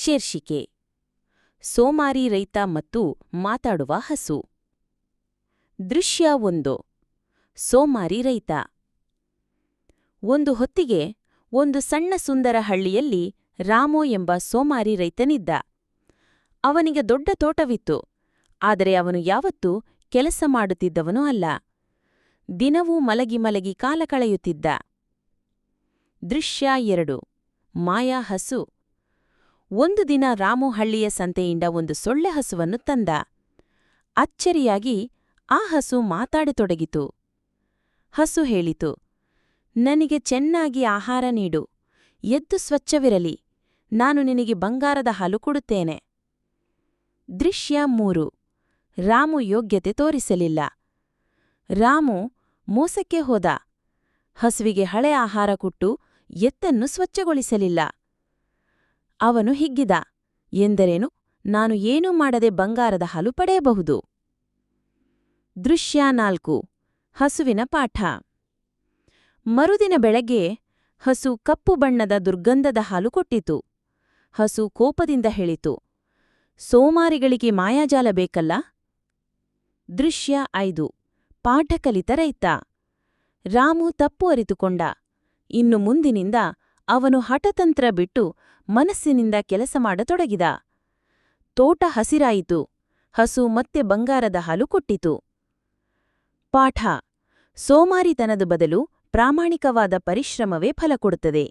ಶೀರ್ಷಿಕೆ: ಸೋಮಾರಿ ರೈತ ಮತ್ತು ಮಾತಾಡುವ ಹಸು. ದೃಶ್ಯ 1. ಸೋಮಾರಿ ರೈತ. ಒಂದು ಹೊತ್ತಿಗೆ ಒಂದು ಸಣ್ಣ ಸುಂದರ ಹಳ್ಳಿಯಲ್ಲಿ ರಾಮು ಎಂಬ ಸೋಮಾರಿ ರೈತನಿದ್ದ. ಅವನಿಗೆ ದೊಡ್ಡ ತೋಟವಿತ್ತು, ಆದರೆ ಅವನು ಯಾವತ್ತೂ ಕೆಲಸ ಮಾಡುತ್ತಿದ್ದವನೂ ಅಲ್ಲ. ದಿನವೂ ಮಲಗಿ ಮಲಗಿ ಕಾಲ ಕಳೆಯುತ್ತಿದ್ದ. ದೃಶ್ಯ 2. ಮಾಯಾ ಹಸು. ಒಂದು ದಿನ ರಾಮು ಹಳ್ಳಿಯ ಸಂತೆಯಿಂದ ಒಂದು ಸೊಳ್ಳೆ ಹಸುವನ್ನು ತಂದ. ಅಚ್ಚರಿಯಾಗಿ ಆ ಹಸು ಮಾತಾಡತೊಡಗಿತು. ಹಸು ಹೇಳಿತು, ನನಗೆ ಚೆನ್ನಾಗಿ ಆಹಾರ ನೀಡು, ಎದ್ದು ಸ್ವಚ್ಛವಿರಲಿ, ನಾನು ನಿನಗೆ ಬಂಗಾರದ ಹಾಲು ಕೊಡುತ್ತೇನೆ. ದೃಶ್ಯ 3. ರಾಮು ಯೋಗ್ಯತೆ ತೋರಿಸಲಿಲ್ಲ. ರಾಮು ಮೋಸಕ್ಕೆ ಹೋದ. ಹಸುವಿಗೆ ಹಳೆ ಆಹಾರ ಕೊಟ್ಟು ಎತ್ತನ್ನು ಸ್ವಚ್ಛಗೊಳಿಸಲಿಲ್ಲ. ಅವನು ಹಿಗ್ಗಿದ. ಎಂದರೇನು, ನಾನು ಏನೂ ಮಾಡದೆ ಬಂಗಾರದ ಹಾಲು ಪಡೆಯಬಹುದು. ದೃಶ್ಯ 4. ಹಸುವಿನ ಪಾಠ. ಮರುದಿನ ಬೆಳಗ್ಗೆ ಹಸು ಕಪ್ಪು ಬಣ್ಣದ ದುರ್ಗಂಧದ ಹಾಲು ಕೊಟ್ಟಿತು. ಹಸು ಕೋಪದಿಂದ ಹೇಳಿತು, ಸೋಮಾರಿಗಳಿಗೆ ಮಾಯಾಜಾಲ ಬೇಕಲ್ಲ. ದೃಶ್ಯ 5. ಪಾಠ ಕಲಿತ ರೈತ. ರಾಮು ತಪ್ಪು ಅರಿತುಕೊಂಡ. ಇನ್ನು ಮುಂದಿನಿಂದ ಅವನು ಹಠತಂತ್ರ ಬಿಟ್ಟು ಮನಸ್ಸಿನಿಂದ ಕೆಲಸ ಮಾಡತೊಡಗಿದ. ತೋಟ ಹಸಿರಾಯಿತು. ಹಸು ಮತ್ತೆ ಬಂಗಾರದ ಹಾಲು ಕೊಟ್ಟಿತು. ಪಾಠ: ಸೋಮಾರಿತನದ ಬದಲು ಪ್ರಾಮಾಣಿಕವಾದ ಪರಿಶ್ರಮವೇ ಫಲ ಕೊಡುತ್ತದೆ.